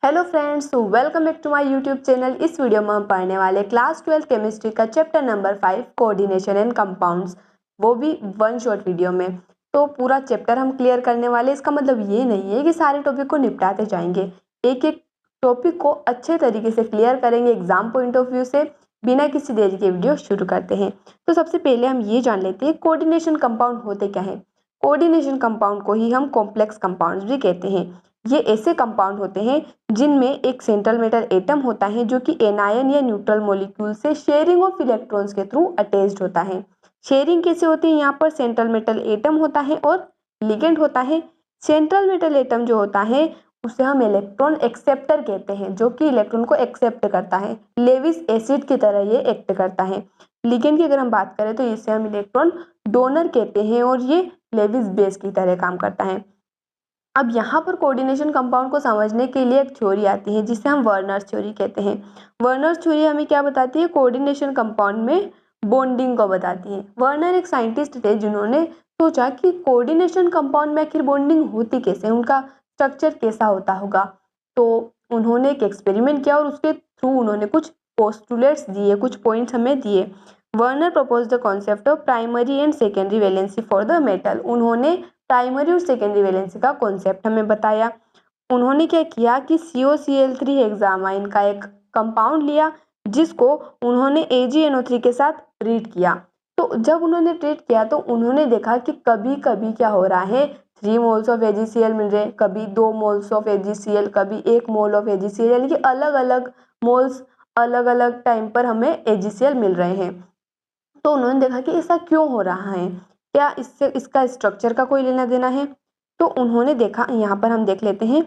Hello friends, welcome back to my YouTube channel. इस video में हम पढ़ने वाले क्लास 12 केमिस्ट्री का chapter number 5 coordination and compounds, वो भी वन शॉट वीडियो में। तो पूरा चैप्टर हम क्लियर करने वाले। इसका मतलब ये नहीं है कि सारे टॉपिक को निपटाते जाएंगे, एक एक टॉपिक को अच्छे तरीके से क्लियर करेंगे एग्जाम पॉइंट ऑफ व्यू से। बिना किसी देरी के वीडियो शुरू करते हैं। तो सबसे पहले हम ये जान लेते हैं कोऑर्डिनेशन कंपाउंड होते क्या है। कोऑर्डिनेशन कंपाउंड को ही हम कॉम्प्लेक्स कंपाउंड्स भी कहते हैं। ये ऐसे कंपाउंड होते हैं जिनमें एक सेंट्रल मेटल एटम होता है जो कि एनायन या न्यूट्रल मॉलिक्यूल से शेयरिंग ऑफ इलेक्ट्रॉन्स के थ्रू अटैच्ड होता है। शेयरिंग कैसे होती है? यहाँ पर सेंट्रल मेटल एटम होता है और लिगेंड होता है। सेंट्रल मेटल एटम जो होता है उसे हम इलेक्ट्रॉन एक्सेप्टर कहते हैं, जो कि इलेक्ट्रॉन को एक्सेप्ट करता है। लेविस एसिड की तरह ये एक्ट करता है। लिगेंड की अगर हम बात करें तो इसे हम इलेक्ट्रॉन डोनर कहते हैं और ये लेविस बेस की तरह काम करता है। अब यहाँ पर कोऑर्डिनेशन कंपाउंड को समझने के लिए एक थ्योरी आती है जिसे हम वर्नर्स थ्योरी कहते हैं। वर्नर्स थ्योरी हमें क्या बताती है? कोऑर्डिनेशन कंपाउंड में बॉन्डिंग को बताती है। वर्नर एक साइंटिस्ट थे जिन्होंने सोचा कि कोऑर्डिनेशन कंपाउंड में आखिर बॉन्डिंग होती कैसे, उनका स्ट्रक्चर कैसा होता होगा। तो उन्होंने एक एक्सपेरिमेंट किया और उसके थ्रू उन्होंने कुछ पोस्टुलेट्स दिए, कुछ पॉइंट्स हमें दिए। Werner propose the concept of primary and secondary valency for the metal. उन्होंने प्राइमरी और सेकेंडरी वैलेंसी का कॉन्सेप्ट हमें बताया। उन्होंने क्या किया कि COCl3 हेक्सामाइन का एक कंपाउंड लिया जिसको उन्होंने AgNO3 के साथ ट्रीट किया। तो जब उन्होंने ट्रीट किया तो उन्होंने देखा कि कभी कभी क्या हो रहा है, 3 मोल्स ऑफ AgCl मिल रहे, कभी 2 मोल्स ऑफ AgCl, कभी 1 मोल ऑफ AgCl, यानी कि अलग अलग मोल्स अलग अलग टाइम पर हमें AgCl मिल रहे हैं। तो उन्होंने देखा कि ऐसा क्यों हो रहा है, क्या इससे इसका स्ट्रक्चर का कोई लेना देना है। तो उन्होंने देखा, यहाँ पर हम देख लेते हैं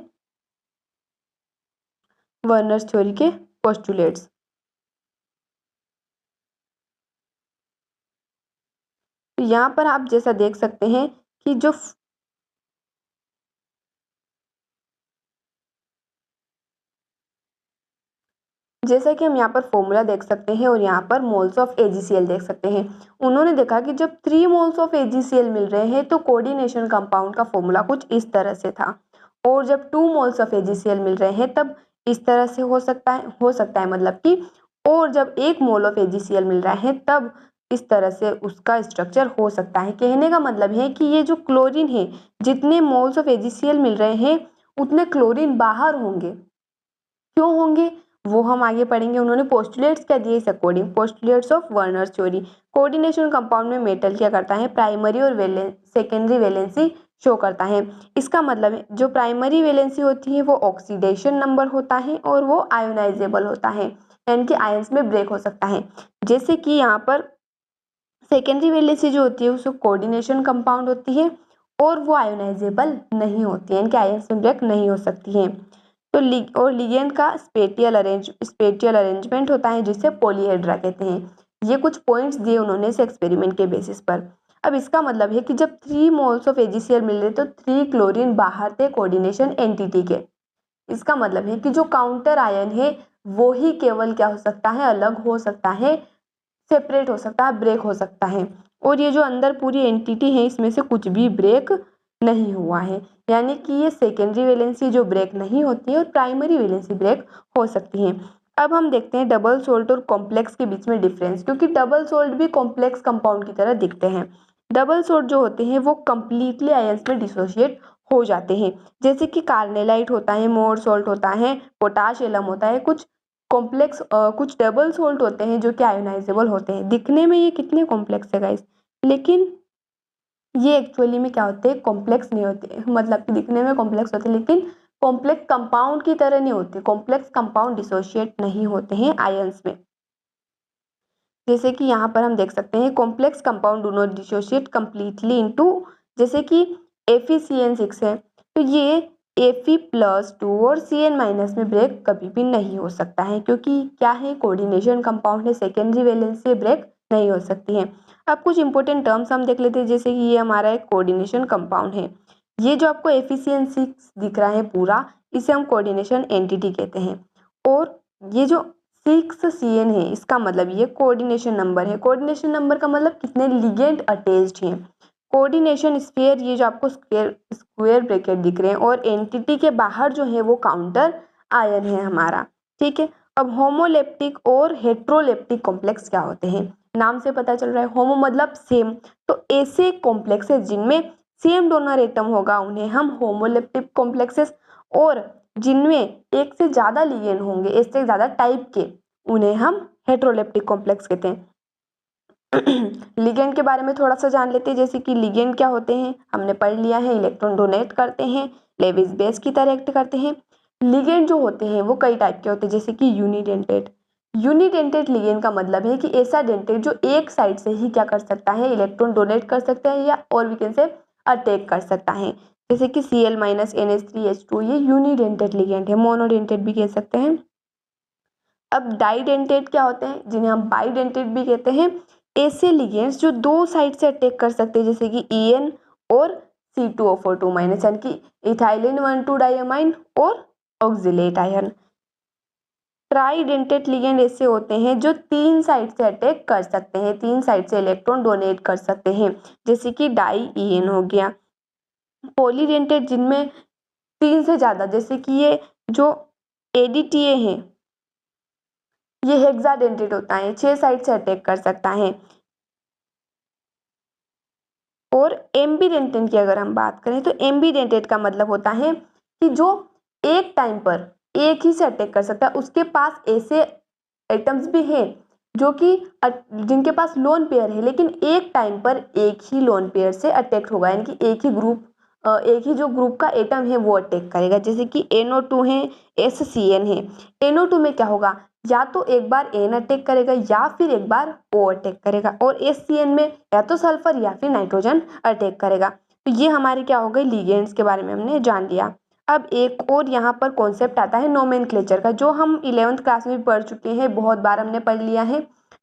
वर्नर्स थ्योरी के पोस्टुलेट्स। तो यहाँ पर आप जैसा देख सकते हैं कि जैसा कि हम यहाँ पर फॉर्मूला देख सकते हैं और यहाँ पर मोल्स ऑफ AgCl देख सकते हैं। उन्होंने देखा कि जब 3 मोल्स ऑफ AgCl मिल रहे हैं तो कोऑर्डिनेशन कंपाउंड का फॉर्मूला कुछ इस तरह से था, और जब 2 मोल्स ऑफ AgCl मिल रहे हैं तब इस तरह से हो सकता है मतलब कि, और जब 1 मोल ऑफ AgCl मिल रहा है तब इस तरह से उसका स्ट्रक्चर हो सकता है। कहने का मतलब है कि ये जो क्लोरीन है, जितने मोल्स ऑफ AgCl मिल रहे हैं उतने क्लोरीन बाहर होंगे। क्यों होंगे वो हम आगे पढ़ेंगे। उन्होंने पोस्टुलेट्स क्या दिए इस according, postulates of Werner's theory. Coordination compound में मेटल क्या करता है? प्राइमरी और सेकेंडरी वैलेंसी शो करता है। इसका मतलब है जो प्राइमरी वैलेंसी होती है वो ऑक्सीडेशन नंबर होता है और वो आयोनाइजेबल होता है, यानी कि आयंस में ब्रेक हो सकता है। जैसे कि यहाँ पर सेकेंडरी वैलेंसी जो होती है उसको कोऑर्डिनेशन कंपाउंड होती है और वो आयोनाइजेबल नहीं होती है, यानी कि आयंस में ब्रेक नहीं हो सकती है। तो लिगेंड का स्पेटियल अरेंजमेंट होता है जिसे पॉलीहेड्रा कहते हैं। ये कुछ पॉइंट्स दिए उन्होंने इस एक्सपेरिमेंट के बेसिस पर। अब इसका मतलब है कि जब 3 मोल्स ऑफ AgCl मिल रहे तो 3 क्लोरीन बाहर थे कोऑर्डिनेशन एंटिटी के। इसका मतलब है कि जो काउंटर आयन है वो ही केवल क्या हो सकता है? अलग हो सकता है, सेपरेट हो सकता है, ब्रेक हो सकता है। और ये जो अंदर पूरी एंटिटी है इसमें से कुछ भी ब्रेक नहीं हुआ है, यानी कि ये सेकेंडरी वैलेंसी जो ब्रेक नहीं होती है और प्राइमरी वैलेंसी ब्रेक हो सकती है। अब हम देखते हैं डबल सोल्ट और कॉम्प्लेक्स के बीच में डिफरेंस, क्योंकि डबल सोल्ट भी कॉम्प्लेक्स कंपाउंड की तरह दिखते हैं। डबल सोल्ट जो होते हैं वो कंप्लीटली आयंस में डिसोशिएट हो जाते हैं, जैसे कि कार्नेलाइट होता है, मोर सोल्ट होता है, पोटाश एलम होता है। कुछ डबल सोल्ट होते हैं जो कि आयोनाइजेबल होते हैं। दिखने में ये कितने कॉम्प्लेक्स है गाइस, लेकिन ये एक्चुअली में क्या होते हैं? कॉम्प्लेक्स नहीं होते, मतलब कि दिखने में कॉम्प्लेक्स होते हैं लेकिन कॉम्प्लेक्स कंपाउंड की तरह नहीं होते। कॉम्प्लेक्स कंपाउंड डिसोशिएट नहीं होते हैं आयंस में। जैसे कि यहाँ पर हम देख सकते हैं complex compound do not dissociate completely into, जैसे कि FeCN6 है तो ये Fe+2 और Cn- में ब्रेक कभी भी नहीं हो सकता है, क्योंकि क्या है? कोऑर्डिनेशन कंपाउंड है, सेकेंडरी वैलेंस से ब्रेक नहीं हो सकती है। अब कुछ इंपॉर्टेंट टर्म्स हम देख लेते हैं, जैसे कि ये हमारा एक कोऑर्डिनेशन कंपाउंड है। ये जो आपको FeCN6 दिख रहा है पूरा, इसे हम कोऑर्डिनेशन एंटिटी कहते हैं। और ये जो 6Cn है इसका मतलब ये कोऑर्डिनेशन नंबर है। कोऑर्डिनेशन नंबर का मतलब कितने लिगेंड अटैच्ड हैं। कोऑर्डिनेशन स्फीयर, ये जो आपको स्क्वायर ब्रैकेट दिख रहे हैं, और एंटिटी के बाहर जो है वो काउंटर आयन है हमारा। ठीक है, अब होमोलेप्टिक और हेट्रोलेप्टिक कॉम्प्लेक्स क्या होते हैं? नाम से पता चल रहा है, होमो मतलब सेम, तो ऐसे कॉम्प्लेक्सेस जिनमें सेम डोनर एटम होगा उन्हें हम होमोलेप्टिक कॉम्प्लेक्सेस, और जिनमें एक से ज़्यादा लिगेंड होंगे, एक से ज़्यादा टाइप के, उन्हें हम हेट्रोलेप्टिक कॉम्प्लेक्स कहते हैं। लिगेंड के बारे में थोड़ा सा जान लेते हैं, जैसे कि लिगेंड क्या होते हैं, हमने पढ़ लिया है, इलेक्ट्रॉन डोनेट करते हैं, लेविस बेस की तरह एक्ट करते हैं। लिगेंड जो होते हैं वो कई टाइप के होते हैं, जैसे कि यूनिडेंटेड। यूनिडेंटेड लिगेंड का मतलब है कि ऐसा डेंटेड जो एक साइड से ही क्या कर सकता है, इलेक्ट्रॉन डोनेट कर सकता है, या और वी कैन से अटैक कर सकता है, जैसे कि Cl - NH3H2, ये यूनिडेंटेड लिगेंड है। मोनोडेंटेड भी कह सकते हैं। अब डाइडेंटेड क्या होते हैं, जिन्हें हम बाइडेंटेड भी कहते हैं, ऐसे लिगेंड्स जो दो साइड से अटैक कर सकते हैं, जैसे कि En और C2O4 2- यानी कि इथाइलिन 1,2 डाइअमाइन और ऑक्जिलेट आयन। ट्राइडेंटेड लिगेंड ऐसे होते हैं जो तीन साइड से अटैक कर सकते हैं, तीन साइड से इलेक्ट्रॉन डोनेट कर सकते हैं, जैसे कि डाई-En हो गया। पॉलीडेंटेड जिनमें तीन से ज्यादा, जैसे कि ये जो ADTA है, ये हेक्साडेंटेड होता है, छह साइड से अटैक कर सकता है। और एम्बीडेंटेड की अगर हम बात करें तो एम्बीडेंटेड का मतलब होता है कि जो एक टाइम पर एक ही से अटैक कर सकता है, उसके पास ऐसे एटम्स भी हैं जो कि जिनके पास लोन पेयर है, लेकिन एक टाइम पर एक ही लोन पेयर से अटैक होगा, यानी कि एक ही ग्रुप, एक ही जो ग्रुप का एटम है वो अटैक करेगा, जैसे कि NO2 है, SCN है। NO2 में क्या होगा, या तो एक बार N अटैक करेगा या फिर एक बार O अटैक करेगा, और SCN में या तो सल्फर या फिर नाइट्रोजन अटैक करेगा। तो ये हमारे क्या हो गए, लिगेंड्स के बारे में हमने जान लिया। अब एक और यहाँ पर कॉन्सेप्ट आता है नोमेनक्लेचर का, जो हम 11th क्लास में भी पढ़ चुके हैं, बहुत बार हमने पढ़ लिया है,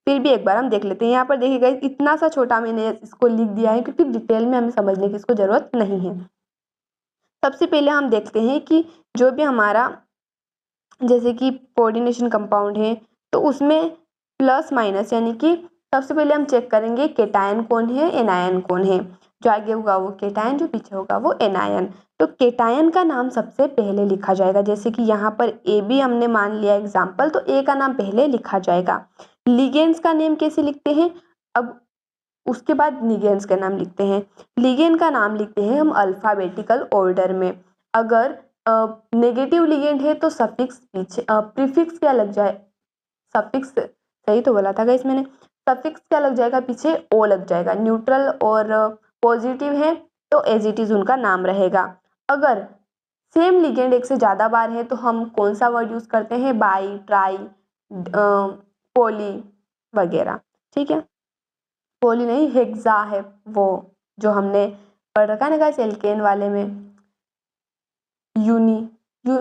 फिर भी एक बार हम देख लेते हैं। यहाँ पर देखिएगा, इतना सा छोटा मैंने इसको लिख दिया है क्योंकि डिटेल में हमें समझने की इसको जरूरत नहीं है। सबसे पहले हम देखते हैं कि जो भी हमारा जैसे कि कोऑर्डिनेशन कंपाउंड है, तो उसमें प्लस माइनस, यानी कि सबसे पहले हम चेक करेंगे केटायन कौन है, एनायन कौन है। जो आगे होगा वो केटायन, जो पीछे होगा वो एनायन। तो केटायन का नाम सबसे पहले लिखा जाएगा, जैसे कि यहाँ पर ए भी हमने मान लिया एग्जाम्पल, तो ए का नाम पहले लिखा जाएगा। लिगेंड्स का नेम कैसे लिखते हैं, अब उसके बाद लिगेंड्स का नाम लिखते हैं। लिगेंड का नाम लिखते हैं हम अल्फाबेटिकल ऑर्डर में। अगर नेगेटिव लिगेंड है तो सफिक्स पीछे, प्रीफिक्स क्या लग जाए, सफिक्स सही तो बोला था गाइस मैंने, सफिक्स क्या लग जाएगा पीछे, ओ लग जाएगा। न्यूट्रल और पॉजिटिव है तो एज इट इज उनका नाम रहेगा। अगर सेम लिगेंड एक से ज़्यादा बार है तो हम कौन सा वर्ड यूज़ करते हैं, बाई, ट्राई, पोली वगैरह। ठीक है, पोली नहीं, हेक्सा है वो जो हमने पढ़ रखा है ना गाइस एल्केन वाले में।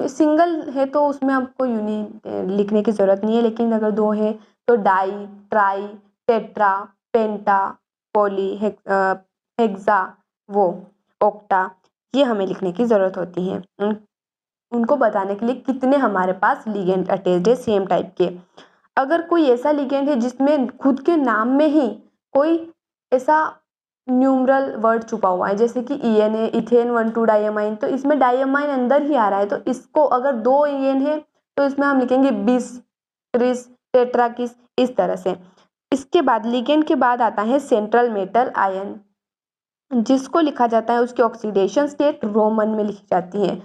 सिंगल है तो उसमें आपको यूनी लिखने की जरूरत नहीं है, लेकिन अगर दो है तो डाई, ट्राई, टेट्रा, पेंटा, पॉली, हेक्सा, वो ऑक्टा, ये हमें लिखने की जरूरत होती है उनको बताने के लिए कितने हमारे पास लिगेंड अटैच्ड है सेम टाइप के। अगर कोई ऐसा लिगेंड है जिसमें खुद के नाम में ही कोई ऐसा न्यूमरल वर्ड छुपा हुआ है, जैसे कि EN है, इथेन 1,2 डाइअमाइन, तो इसमें डाइअमाइन अंदर ही आ रहा है, तो इसको अगर दो EN है तो इसमें हम लिखेंगे बिस, ट्रिस, टेट्राकिस, इस तरह से। इसके बाद लिगेंड के बाद आता है सेंट्रल मेटल आयन, जिसको लिखा जाता है उसकी ऑक्सीडेशन स्टेट रोमन में लिखी जाती है।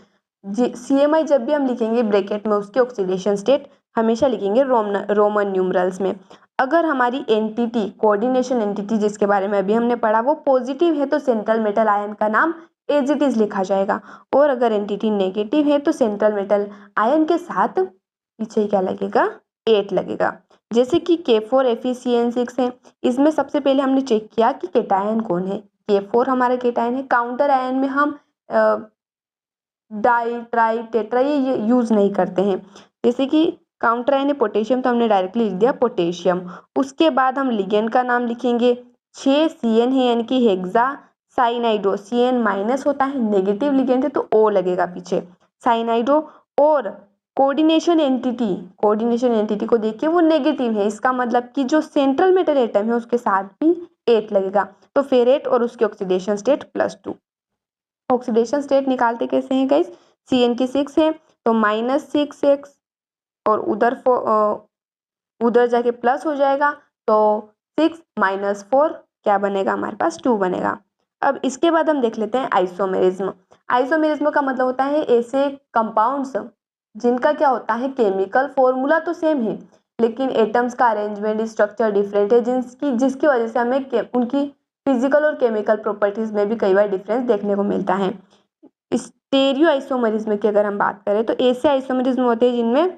CMI जब भी हम लिखेंगे ब्रैकेट में उसकी ऑक्सीडेशन स्टेट हमेशा लिखेंगे रोमन न्यूमरल्स में। अगर हमारी एंटिटी, कोऑर्डिनेशन एंटिटी जिसके बारे में अभी हमने पढ़ा, वो पॉजिटिव है तो सेंट्रल मेटल आयन का नाम एज इट इज लिखा जाएगा, और अगर एंटिटी नेगेटिव है तो सेंट्रल मेटल आयन के साथ पीछे क्या लगेगा, 8 लगेगा। जैसे कि K4FeCN6 है, इसमें सबसे पहले हमने चेक किया कि केटायन कौन है, K4 हमारा केटायन है। काउंटर आयन में हम डाई, ट्राई, टेट्रा ये यूज नहीं करते हैं, जैसे कि काउंटर आयन है पोटेशियम, तो हमने डायरेक्टली लिख दिया पोटेशियम। उसके बाद हम लिगेंड का नाम लिखेंगे, 6 CN है यानी कि हेक्सा साइनाइडो, CN- होता है, नेगेटिव लिगेंड है तो O लगेगा पीछे, साइनाइडो। और कोऑर्डिनेशन एंटिटी को देखिए वो नेगेटिव है, इसका मतलब कि जो सेंट्रल मेटल एटम है उसके साथ भी 8 लगेगा, तो फेरेट और उसकी ऑक्सीडेशन स्टेट +2। ऑक्सीडेशन स्टेट निकालते कैसे हैं गाइस, CN की 6 है तो -6x और उधर जाके प्लस हो जाएगा, तो 6 - 4 क्या बनेगा, हमारे पास 2 बनेगा। अब इसके बाद हम देख लेते हैं आइसोमेरिज्म। आइसोमेरिज्म का मतलब होता है ऐसे कंपाउंड्स जिनका क्या होता है, केमिकल फॉर्मूला तो सेम है लेकिन एटम्स का अरेंजमेंट स्ट्रक्चर डिफरेंट है, जिसकी वजह से हमें उनकी फिजिकल और केमिकल प्रॉपर्टीज में भी कई बार डिफरेंस देखने को मिलता है। स्टेरियो आइसोमेरिज्म की अगर हम बात करें तो ऐसे आइसोमेरिज्म होते हैं जिनमें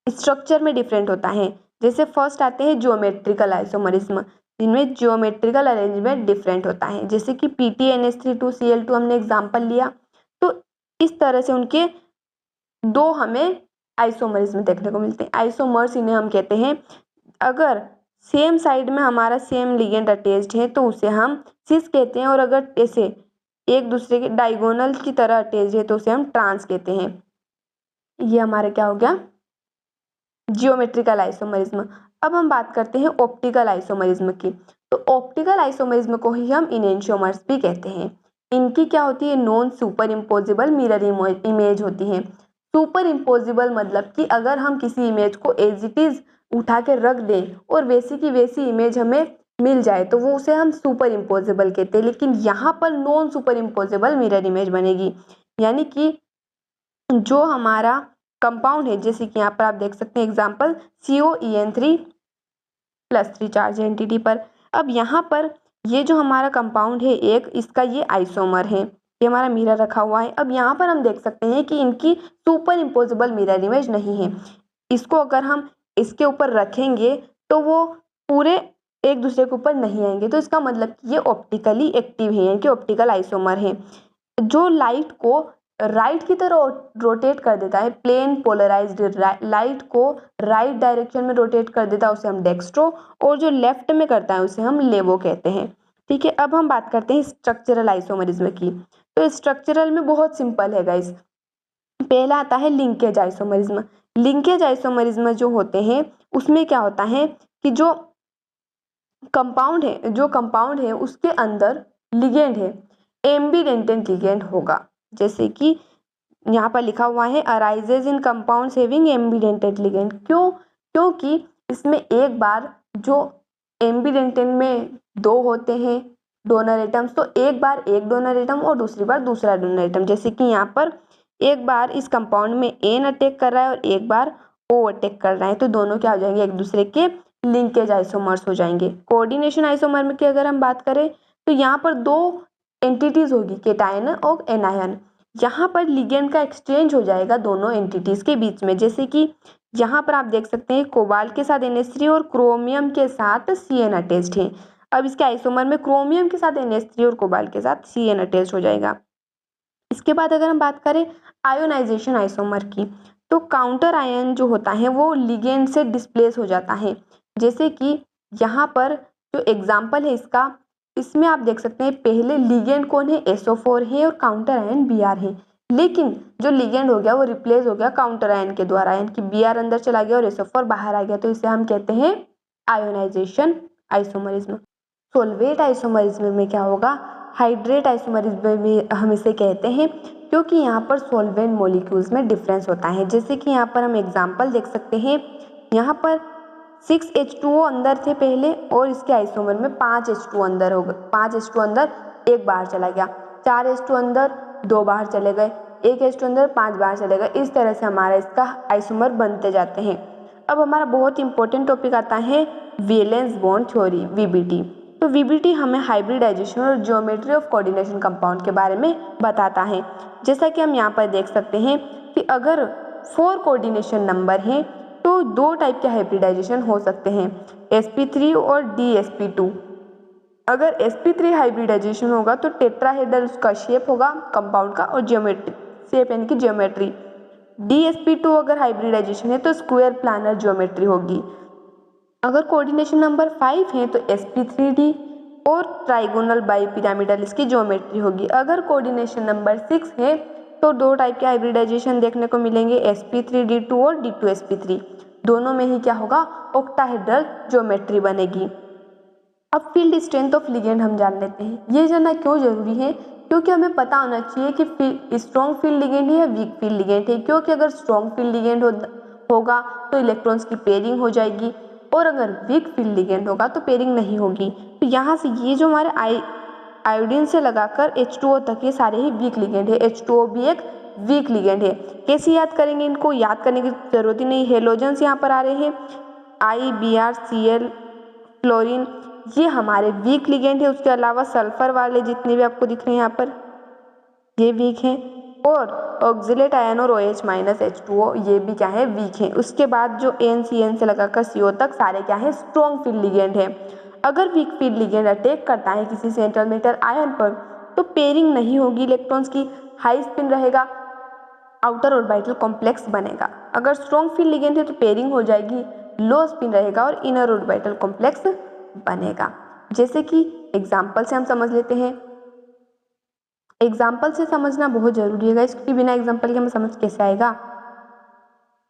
स्ट्रक्चर में डिफरेंट होता है। जैसे फर्स्ट आते हैं ज्योमेट्रिकल आइसोमरिज्म, जिनमें ज्योमेट्रिकल अरेंजमेंट डिफरेंट होता है, जैसे कि PTNS3 2Cl2 हमने एग्जांपल लिया। तो इस तरह से उनके दो हमें आइसोमरिज्म देखने को मिलते हैं। आइसोमर्स इन्हें हम कहते हैं। अगर सेम साइड में हमारा सेम लिगेंड अटैच्ड है तो उसे हम सिस कहते हैं, और अगर ऐसे एक दूसरे के डायगोनल की तरह अटैच्ड है तो उसे हम ट्रांस कहते हैं। ये हमारा क्या हो गया, जियोमेट्रिकल आइसोमरिज्म। अब हम बात करते हैं ऑप्टिकल आइसोमरिज्म की। तो ऑप्टिकल आइसोमरिज्म को ही हम इनेंशियोमर्स भी कहते हैं। इनकी क्या होती है, non super imposable mirror image होती है। सुपर इम्पोजिबल मतलब कि अगर हम किसी इमेज को एज इट इज उठा के रख दें और वैसी की वैसी इमेज हमें मिल जाए तो वो उसे हम सुपर इम्पोजिबल कहते हैं। लेकिन यहाँ पर non super imposable mirror image बनेगी, यानी कि जो हमारा कंपाउंड है, जैसे कि यहाँ पर आप देख सकते हैं एग्जाम्पल COEN3+3 चार्ज है एंटिटी पर। अब यहाँ पर ये जो हमारा कंपाउंड है एक, इसका ये आइसोमर है, ये हमारा मिरर रखा हुआ है। अब यहाँ पर हम देख सकते हैं कि इनकी सुपर इम्पोजिबल मिरर इमेज नहीं है। इसको अगर हम इसके ऊपर रखेंगे तो वो पूरे एक दूसरे के ऊपर नहीं आएंगे, तो इसका मतलब कि ये ऑप्टिकली एक्टिव है, यानी कि ऑप्टिकल आइसोमर है। जो लाइट को राइट की तरह रोटेट कर देता है, प्लेन पोलराइज्ड लाइट को राइट डायरेक्शन में रोटेट कर देता है, उसे हम डेक्स्ट्रो, और जो लेफ्ट में करता है उसे हम लेवो कहते हैं। ठीक है, अब हम बात करते हैं स्ट्रक्चरल आइसोमरिज्म की। तो स्ट्रक्चरल में बहुत सिंपल है गाइस। पहला आता है लिंकेज आइसोमरिज्म। लिंकेज आइसोमरिज्म जो होते हैं उसमें क्या होता है कि जो कंपाउंड है उसके अंदर लिगेंड है, एम्बिडेंटेंट लिगेंड होगा। जैसे कि यहाँ पर लिखा हुआ है अराइजेज इन कंपाउंड्स हैविंग एम्बिडेंटेंट लिगेंड। क्योंकि इसमें एक बार जो एम्बिडेंटेंट में दो होते हैं डोनर एटम्स, तो एक बार एक डोनर एटम और दूसरी बार दूसरा डोनर एटम। जैसे कि यहाँ पर एक बार इस कंपाउंड में एन अटैक कर रहा है और एक बार ओ अटैक कर रहा है, तो दोनों क्या हो जाएंगे, एक दूसरे के लिंकेज आइसोमर्स हो जाएंगे। कोऑर्डिनेशन आइसोमर की अगर हम बात करें तो यहाँ पर दो एंटिटीज होगी, केटायन और एनायन। यहाँ पर लिगेंड का एक्सचेंज हो जाएगा दोनों एंटिटीज के बीच में। जैसे कि यहाँ पर आप देख सकते हैं कोबाल्ट के साथ NH3 और क्रोमियम के साथ CN अटैच्ड है। अब इसके आइसोमर में क्रोमियम के साथ NH3 और कोबाल्ट के साथ CN अटैच हो जाएगा। इसके बाद अगर हम बात करें आयोनाइजेशन आइसोमर की, तो काउंटर आयन जो होता है वो लिगेंड से डिस्प्लेस हो जाता है। जैसे कि यहाँ पर जो एग्जाम्पल है इसका, इसमें आप देख सकते हैं पहले लिगेंड कौन है, SO4 है और काउंटर आयन Br है, लेकिन जो लिगेंड हो गया वो रिप्लेस हो गया काउंटर आयन के द्वारा, यानी कि Br अंदर चला गया और SO4 बाहर आ गया, तो इसे हम कहते हैं आयोनाइजेशन आइसोमरिज्म। सोलवेट आइसोमरिज्म में क्या होगा, हाइड्रेट आइसोमरिज्म में हम इसे कहते हैं, क्योंकि यहाँ पर सॉल्वेंट मॉलिक्यूल्स में डिफरेंस होता है। जैसे कि यहाँ पर हम एग्जांपल देख सकते हैं, यहाँ पर 6H2O अंदर थे पहले और इसके आइसोमर में 5H2 अंदर हो गए, 5H2 अंदर एक बाहर चला गया, 4H2 अंदर दो बाहर चले गए, 1H2 अंदर 5 बाहर चले गए। इस तरह से हमारा इसका आइसोमर बनते जाते हैं। अब हमारा बहुत इंपॉर्टेंट टॉपिक आता है वैलेंस बॉन्ड थ्योरी, VBT। तो VBT हमें हाइब्रिडाइजेशन और ज्योमेट्री ऑफ कोऑर्डिनेशन कंपाउंड के बारे में बताता है। जैसा कि हम यहाँ पर देख सकते हैं कि अगर 4 कोऑर्डिनेशन नंबर हैं तो दो टाइप के हाइब्रिडाइजेशन हो सकते हैं, sp3 और dsp2। अगर sp3 हाइब्रिडाइजेशन होगा तो टेट्राहेड्रल उसका शेप होगा कंपाउंड का, और ज्योमेट्री शेप यानी कि ज्योमेट्री। dsp2 अगर हाइब्रिडाइजेशन है तो स्क्वायर प्लानर ज्योमेट्री होगी। अगर कोऑर्डिनेशन नंबर 5 है तो sp3d और ट्राइगोनल बाईपिरामिडल इसकी ज्योमेट्री होगी। अगर कोऑर्डिनेशन नंबर 6 है तो दो टाइप के हाइब्रिडाइजेशन देखने को मिलेंगे, sp3d2 और d2sp3। दोनों में ही क्या होगा, ऑक्टाहेड्रल ज्योमेट्री बनेगी। अब फील्ड स्ट्रेंथ ऑफ लिगेंड हम जान लेते हैं। ये जानना क्यों जरूरी है, क्योंकि हमें पता होना चाहिए कि स्ट्रॉन्ग फील्ड लिगेंड है या वीक फील्ड लिगेंड है, क्योंकि अगर स्ट्रॉन्ग फील्ड लिगेंड होगा तो इलेक्ट्रॉन्स की पेयरिंग हो जाएगी और अगर वीक फील्ड लिगेंड होगा तो पेयरिंग नहीं होगी। तो यहाँ से ये जो हमारे आयोडीन से लगाकर H2O तक ये सारे ही वीक लिगेंड है। H2O भी एक वीक लिगेंड है। कैसे याद करेंगे इनको? याद करने की जरूरत ही नहीं। हेलोजन्स यहाँ पर आ रहे हैं, IBrCl, फ्लोरीन, ये हमारे वीक लिगेंड है। उसके अलावा सल्फर वाले जितने भी आपको दिख रहे हैं यहाँ पर ये वीक हैं, और ऑक्जिलेट आयन और OH माइनस H2O ये भी क्या है? वीक हैं। उसके बाद जो AnCN से लगाकर CO तक सारे क्या है? स्ट्रॉन्ग फील्ड लिगेंड है। अगर वीक फील्ड लिगेंड अटैक करता है किसी सेंट्रल मेटल आयन पर तो पेयरिंग नहीं होगी इलेक्ट्रॉन्स की, हाई स्पिन रहेगा, आउटर ऑर्बिटल कॉम्प्लेक्स बनेगा। अगर स्ट्रॉन्ग फील्ड लिगेंड है तो पेयरिंग हो जाएगी, लो स्पिन रहेगा और इनर ऑर्बिटल कॉम्प्लेक्स बनेगा। जैसे कि एग्जाम्पल से हम समझ लेते हैं। एग्जाम्पल से समझना बहुत जरूरी है गाइस, क्योंकि बिना एग्जाम्पल के हमें समझ कैसे आएगा।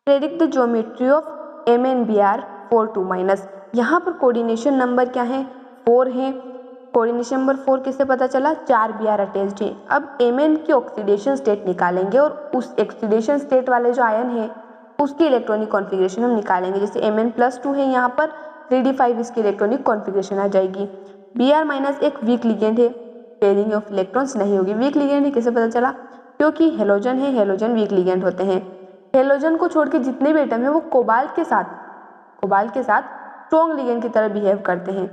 Predict the geometry of MnBr42-। यहाँ पर कोऑर्डिनेशन नंबर क्या है? 4 है। कोऑर्डिनेशन नंबर 4 किससे पता चला? 4 Br अटैच्ड है। अब Mn की ऑक्सीडेशन स्टेट निकालेंगे और उस ऑक्सीडेशन स्टेट वाले जो आयन है उसकी इलेक्ट्रॉनिक कॉन्फ़िगरेशन हम निकालेंगे। जैसे Mn+2 है, यहाँ पर 3d5 इसकी इलेक्ट्रॉनिक कॉन्फ़िगरेशन आ जाएगी। Br- एक वीक लिगेंड है, पेयरिंग ऑफ इलेक्ट्रॉन्स नहीं होगी। वीक लिगेंड है कैसे पता चला? क्योंकि हेलोजन है, हेलोजन वीक लिगेंड होते हैं। हेलोजन को छोड़ के जितने भी एटम है वो कोबाल्ट के साथ स्ट्रॉन्ग लिगेंड की तरह बिहेव करते हैं।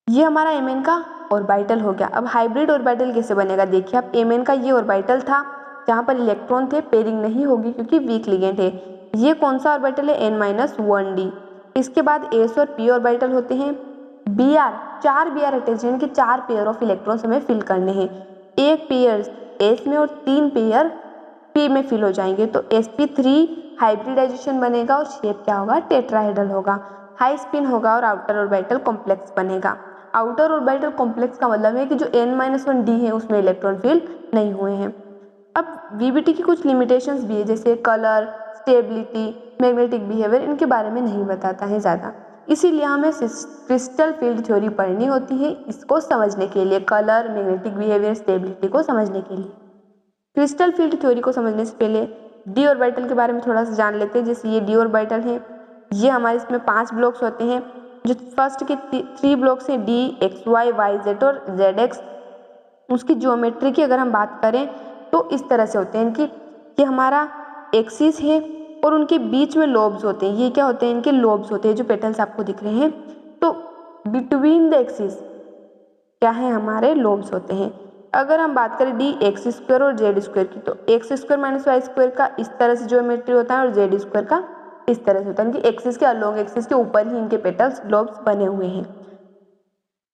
ये हमारा Mn का ऑर्बिटल हो गया। अब हाइब्रिड ऑर्बिटल कैसे बनेगा? देखिए अब Mn का ये ऑर्बिटल था जहाँ पर इलेक्ट्रॉन थे, पेयरिंग नहीं होगी क्योंकि वीक लिगेंड है। ये कौन सा ऑर्बिटल है? N-1d। इसके बाद S और P ऑर्बिटल होते हैं। Br, 4 Br अटैच है, यानी कि 4 पेयर ऑफ इलेक्ट्रॉन्स हमें फिल करने हैं। एक पेयर S में और 3 पेयर P में फिल हो जाएंगे तो sp3 हाइब्रिडाइजेशन बनेगा और शेप क्या होगा? टेट्राहेड्रल होगा, हाई स्पिन होगा और आउटर ऑर्बिटल कॉम्प्लेक्स बनेगा। आउटर ऑर्बिटल कॉम्प्लेक्स का मतलब है कि जो N-1d है उसमें इलेक्ट्रॉन फिल नहीं हुए हैं। अब VBT की कुछ लिमिटेशंस भी है, जैसे कलर, स्टेबिलिटी, मैग्नेटिक बिहेवियर, इनके बारे में नहीं बताता है ज़्यादा, इसीलिए हमें क्रिस्टल फील्ड थ्योरी पढ़नी होती है इसको समझने के लिए, कलर, मैग्नेटिक बिहेवियर, स्टेबिलिटी को समझने के लिए। क्रिस्टल फील्ड थ्योरी को समझने से पहले डी ऑर्बिटल के बारे में थोड़ा सा जान लेते हैं। जैसे ये डी ऑर्बिटल है, ये हमारे इसमें 5 ब्लॉक्स होते हैं। जो फर्स्ट के 3 ब्लॉक्स हैं डी, एक्स, वाई, जेड और जेड एक्स, उसकी ज्योमेट्री की अगर हम बात करें तो इस तरह से होते हैं इनकी। ये हमारा एक्सिस है और उनके बीच में लोब्स होते हैं। ये क्या होते हैं? इनके लोब्स होते हैं, जो पेटल्स आपको दिख रहे हैं। तो बिटवीन द एक्सिस क्या है? हमारे लोब्स होते हैं। अगर हम बात करें डी एक्स स्क्वायर और जेड स्क्वायर की, तो x square minus y square का इस तरह से ज्योमेट्री होता है और जेड स्क्वायर का इस तरह से होता है। इनकी एक्सिस के अलोंग एक्सिस के ऊपर ही इनके पेटल्स लोब्स बने हुए हैं।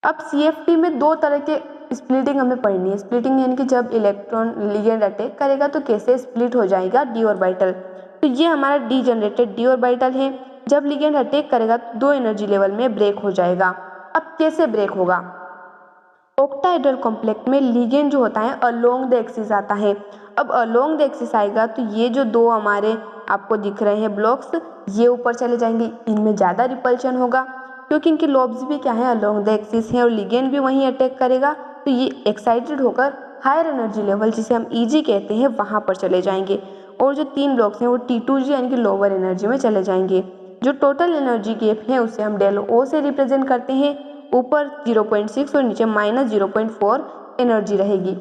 अब CFT में 2 तरह के स्प्लिटिंग हमें पढ़नी है। स्प्लिटिंग यानी कि जब इलेक्ट्रॉन लिगेंड अटैक करेगा तो कैसे स्प्लिट हो जाएगा डी ऑर्बिटल। तो ये हमारा डी जनरेटेड डी ऑर्बिटल है। जब लिगेंड अटैक करेगा तो 2 एनर्जी लेवल में ब्रेक हो जाएगा। अब कैसे ब्रेक होगा? ऑक्टाहेड्रल कॉम्प्लेक्स में लिगेंड जो होता है अलोंग द एक्सिस आता है। अब अलोंग द एक्सिस आएगा तो ये जो 2 हमारे आपको दिख रहे हैं ब्लॉक्स, ये ऊपर चले जाएंगे, इनमें ज़्यादा रिपल्शन होगा क्योंकि इनके लोब्स भी क्या है? अलोंग द एक्सिस हैं और लिगेंड भी वहीं अटैक करेगा। तो ये एक्साइटेड होकर हायर एनर्जी लेवल, जिसे हम EG कहते हैं, वहाँ पर चले जाएंगे। और जो 3 ब्लॉक्स हैं वो T2G यानी कि लोअर एनर्जी में चले जाएंगे। जो टोटल एनर्जी गैप है उसे हम डेल O से रिप्रेजेंट करते हैं। ऊपर 0.6 और नीचे -0.4 एनर्जी रहेगी।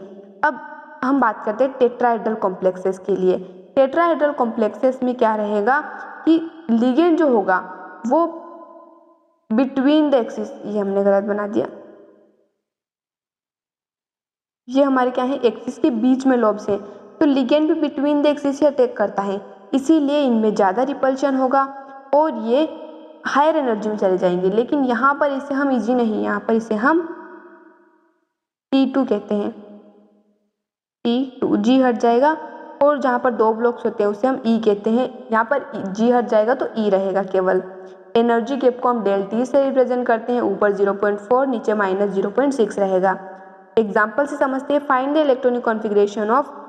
अब हम बात करते हैं टेट्राहेड्रल कॉम्प्लेक्सेस के लिए। टेट्राहेड्रल कॉम्प्लेक्सेस में क्या रहेगा कि लिगेंड जो होगा वो बिटवीन द एक्सिस, ये हमने गलत बना दिया, ये हमारे क्या है? एक्सिस के बीच में लोब्स है, तो लिगेंड भी between the axis he attack करता है, इसीलिए इनमें ज़्यादा रिपल्शन होगा और ये हायर एनर्जी में चले जाएंगे। लेकिन यहाँ पर इसे हम EG नहीं, यहाँ पर इसे हम T2 कहते हैं। T2 G हट जाएगा और जहाँ पर 2 ब्लॉक्स होते हैं उसे हम E कहते हैं। यहाँ पर G हट जाएगा तो E रहेगा केवल। एनर्जी गैप को हम डेल T से रिप्रेजेंट करते हैं। ऊपर 0.4, नीचे -0.6 रहेगा। एग्जाम्पल से समझते हैं। Find the electronic configuration of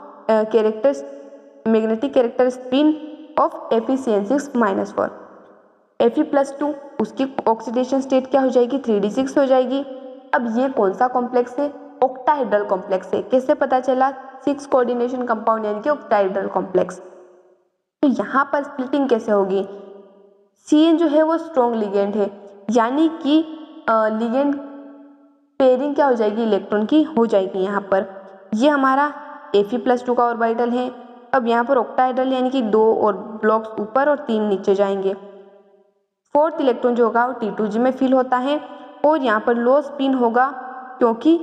magnetic character spin off Fe6-4। Fe+2 उसकी ऑक्सीडेशन स्टेट क्या हो जाएगी? 3d6 हो जाएगी। अब ये कौन सा कॉम्प्लेक्स है? ऑक्टाहेड्रल कॉम्प्लेक्स है। कैसे पता चला? 6 कोऑर्डिनेशन कंपाउंड यानी कि ऑक्टाहेड्रल कॉम्प्लेक्स। तो यहाँ पर स्प्लिटिंग कैसे होगी? CN जो है वो स्ट्रॉन्ग लिगेंड है, यानी कि लिगेंड पेयरिंग क्या हो जाएगी? इलेक्ट्रॉन की हो जाएगी यहाँ पर। ये हमारा Fe+2 का ऑर्बिटल है। अब यहाँ पर ऑक्टाहेड्रल यानी कि 2 और ब्लॉक्स ऊपर और 3 नीचे जाएंगे। 4th इलेक्ट्रॉन जो होगा वो T2G में फिल होता है और यहाँ पर लो स्पिन होगा क्योंकि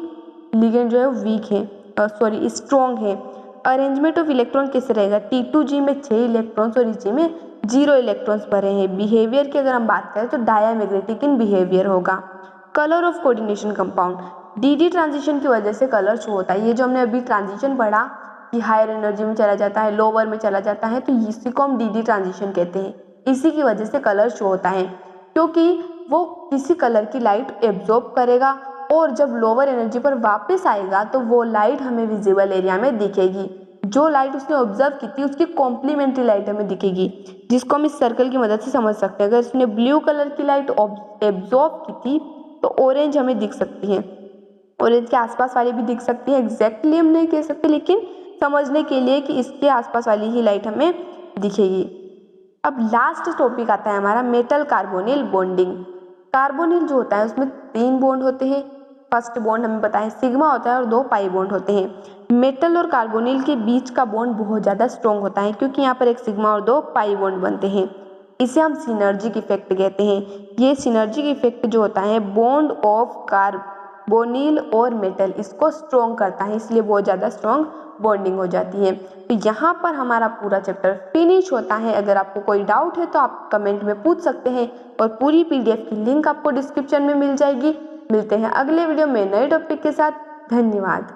लिगेंड जो है वीक है, सॉरी स्ट्रॉन्ग है। अरेंजमेंट ऑफ इलेक्ट्रॉन कैसे रहेगा? T2G में 6 इलेक्ट्रॉन्स और G में 0 इलेक्ट्रॉन्स भरे हैं। बिहेवियर की अगर हम बात करें तो डायमैग्नेटिक इन बिहेवियर होगा। Colour of coordination compound, DD transition की वजह से कलर शो होता है। ये जो हमने अभी ट्रांजिशन पढ़ा कि हायर एनर्जी में चला जाता है, लोअर में चला जाता है, तो इसी को हम DD ट्रांजिशन कहते हैं। इसी की वजह से कलर शो होता है क्योंकि वो किसी कलर की लाइट एब्जॉर्ब करेगा और जब लोअर एनर्जी पर वापस आएगा तो वो लाइट हमें विजिबल एरिया में दिखेगी। जो लाइट उसने ऑब्जर्व की थी उसकी कॉम्प्लीमेंट्री लाइट हमें दिखेगी, जिसको हम इस सर्कल की मदद से समझ सकते हैं। अगर उसने ब्लू कलर की लाइट एब्जॉर्ब की थी तो ऑरेंज हमें दिख सकती है, ऑरेंज के आसपास वाली भी दिख सकती है। एग्जैक्टली हम नहीं कह सकते, लेकिन समझने के लिए कि इसके आसपास वाली ही लाइट हमें दिखेगी। अब लास्ट टॉपिक आता है हमारा मेटल कार्बोनिल बॉन्डिंग। कार्बोनिल जो होता है उसमें 3 बॉन्ड होते हैं। फर्स्ट बॉन्ड हमें पता है सिग्मा होता है और 2 पाई बॉन्ड होते हैं। मेटल और कार्बोनिल के बीच का बॉन्ड बहुत ज़्यादा स्ट्रॉन्ग होता है क्योंकि यहाँ पर एक सिग्मा और 2 पाई बॉन्ड बनते हैं। इसे हम सिनर्जिक इफेक्ट कहते हैं। ये सिनर्जिक इफेक्ट जो होता है बॉन्ड ऑफ कार्बोनिल और मेटल इसको स्ट्रॉन्ग करता है, इसलिए बहुत ज़्यादा स्ट्रॉन्ग बॉन्डिंग हो जाती है। तो यहाँ पर हमारा पूरा चैप्टर फिनिश होता है। अगर आपको कोई डाउट है तो आप कमेंट में पूछ सकते हैं और पूरी PDF की लिंक आपको डिस्क्रिप्शन में मिल जाएगी। मिलते हैं अगले वीडियो में नए टॉपिक के साथ। धन्यवाद।